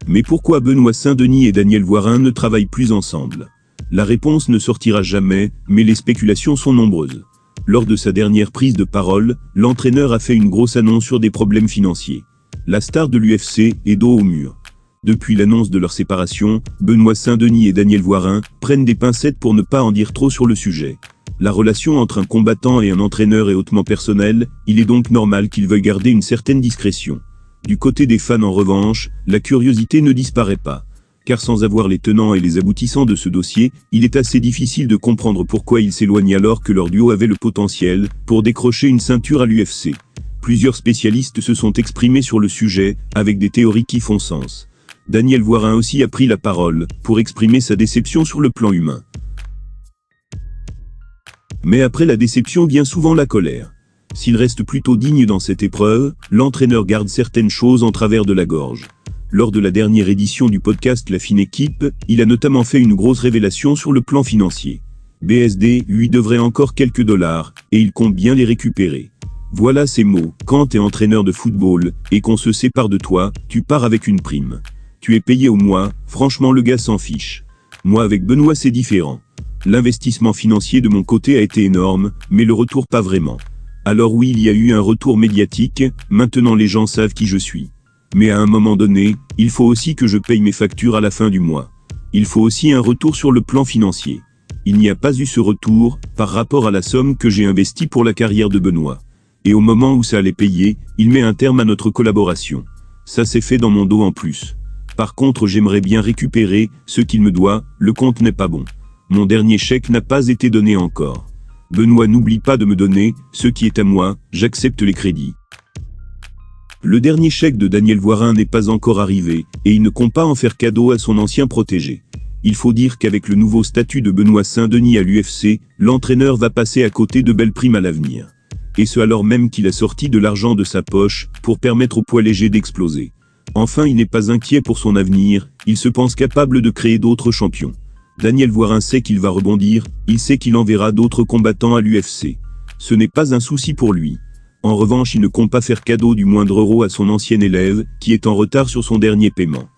Mais pourquoi Benoît Saint-Denis et Daniel Voirin ne travaillent plus ensemble? La réponse ne sortira jamais, mais les spéculations sont nombreuses. Lors de sa dernière prise de parole, l'entraîneur a fait une grosse annonce sur des problèmes financiers. La star de l'UFC est dos au mur. Depuis l'annonce de leur séparation, Benoît Saint-Denis et Daniel Voirin prennent des pincettes pour ne pas en dire trop sur le sujet. La relation entre un combattant et un entraîneur est hautement personnelle, il est donc normal qu'ils veuillent garder une certaine discrétion. Du côté des fans en revanche, la curiosité ne disparaît pas. Car sans avoir les tenants et les aboutissants de ce dossier, il est assez difficile de comprendre pourquoi ils s'éloignent alors que leur duo avait le potentiel pour décrocher une ceinture à l'UFC. Plusieurs spécialistes se sont exprimés sur le sujet, avec des théories qui font sens. Daniel Voirin aussi a pris la parole, pour exprimer sa déception sur le plan humain. Mais après la déception vient souvent la colère. S'il reste plutôt digne dans cette épreuve, l'entraîneur garde certaines choses en travers de la gorge. Lors de la dernière édition du podcast La Fine Équipe, il a notamment fait une grosse révélation sur le plan financier. BSD lui devrait encore quelques dollars, et il compte bien les récupérer. Voilà ses mots: quand t'es entraîneur de football, et qu'on se sépare de toi, tu pars avec une prime. Tu es payé au mois, franchement le gars s'en fiche. Moi avec Benoît c'est différent. L'investissement financier de mon côté a été énorme, mais le retour pas vraiment. Alors oui, il y a eu un retour médiatique, maintenant les gens savent qui je suis. Mais à un moment donné, il faut aussi que je paye mes factures à la fin du mois. Il faut aussi un retour sur le plan financier. Il n'y a pas eu ce retour, par rapport à la somme que j'ai investie pour la carrière de Benoît. Et au moment où ça allait payer, il met un terme à notre collaboration. Ça s'est fait dans mon dos en plus. Par contre j'aimerais bien récupérer ce qu'il me doit, le compte n'est pas bon. Mon dernier chèque n'a pas été donné encore. Benoît n'oublie pas de me donner ce qui est à moi, j'accepte les crédits. Le dernier chèque de Daniel Voirin n'est pas encore arrivé, et il ne compte pas en faire cadeau à son ancien protégé. Il faut dire qu'avec le nouveau statut de Benoît Saint-Denis à l'UFC, l'entraîneur va passer à côté de belles primes à l'avenir. Et ce alors même qu'il a sorti de l'argent de sa poche, pour permettre au poids léger d'exploser. Enfin, il n'est pas inquiet pour son avenir, il se pense capable de créer d'autres champions. Daniel Voirin sait qu'il va rebondir, il sait qu'il enverra d'autres combattants à l'UFC. Ce n'est pas un souci pour lui. En revanche, il ne compte pas faire cadeau du moindre euro à son ancien élève, qui est en retard sur son dernier paiement.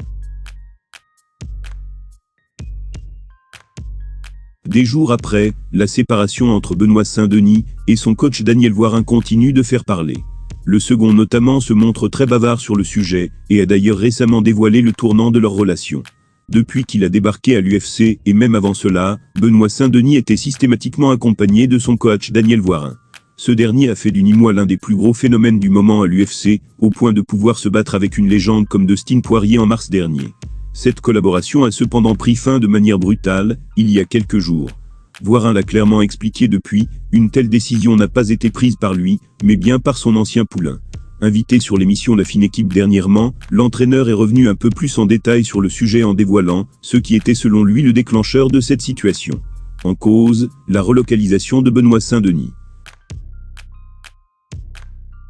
Des jours après, la séparation entre Benoît Saint-Denis et son coach Daniel Voirin continue de faire parler. Le second notamment se montre très bavard sur le sujet, et a d'ailleurs récemment dévoilé le tournant de leur relation. Depuis qu'il a débarqué à l'UFC, et même avant cela, Benoît Saint-Denis était systématiquement accompagné de son coach Daniel Voirin. Ce dernier a fait du Nîmois l'un des plus gros phénomènes du moment à l'UFC, au point de pouvoir se battre avec une légende comme Dustin Poirier en mars dernier. Cette collaboration a cependant pris fin de manière brutale, il y a quelques jours. Voirin l'a clairement expliqué depuis, une telle décision n'a pas été prise par lui, mais bien par son ancien poulain. Invité sur l'émission La Fine Équipe dernièrement, l'entraîneur est revenu un peu plus en détail sur le sujet en dévoilant ce qui était selon lui le déclencheur de cette situation. En cause, la relocalisation de Benoît Saint-Denis.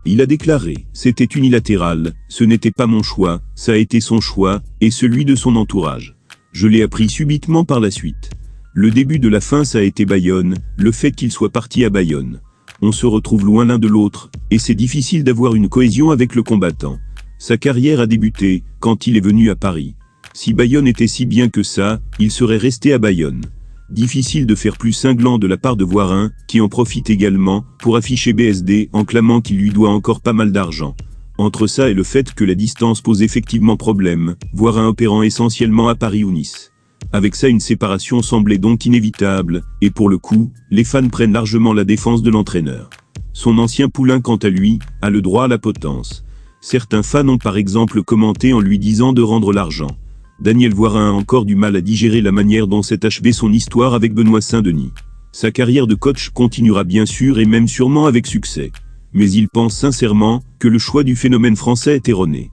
Il a déclaré « C'était unilatéral, ce n'était pas mon choix, ça a été son choix, et celui de son entourage. Je l'ai appris subitement par la suite. Le début de la fin ça a été Bayonne, le fait qu'il soit parti à Bayonne. On se retrouve loin l'un de l'autre, et c'est difficile d'avoir une cohésion avec le combattant. Sa carrière a débuté, quand il est venu à Paris. Si Bayonne était si bien que ça, il serait resté à Bayonne. Difficile de faire plus cinglant de la part de Voirin, qui en profite également, pour afficher BSD en clamant qu'il lui doit encore pas mal d'argent. Entre ça et le fait que la distance pose effectivement problème, Voirin opérant essentiellement à Paris ou Nice. Avec ça une séparation semblait donc inévitable, et pour le coup, les fans prennent largement la défense de l'entraîneur. Son ancien poulain quant à lui, a le droit à la potence. Certains fans ont par exemple commenté en lui disant de rendre l'argent. Daniel Voirin a encore du mal à digérer la manière dont s'est achevée son histoire avec Benoît Saint-Denis. Sa carrière de coach continuera bien sûr et même sûrement avec succès. Mais il pense sincèrement que le choix du phénomène français est erroné.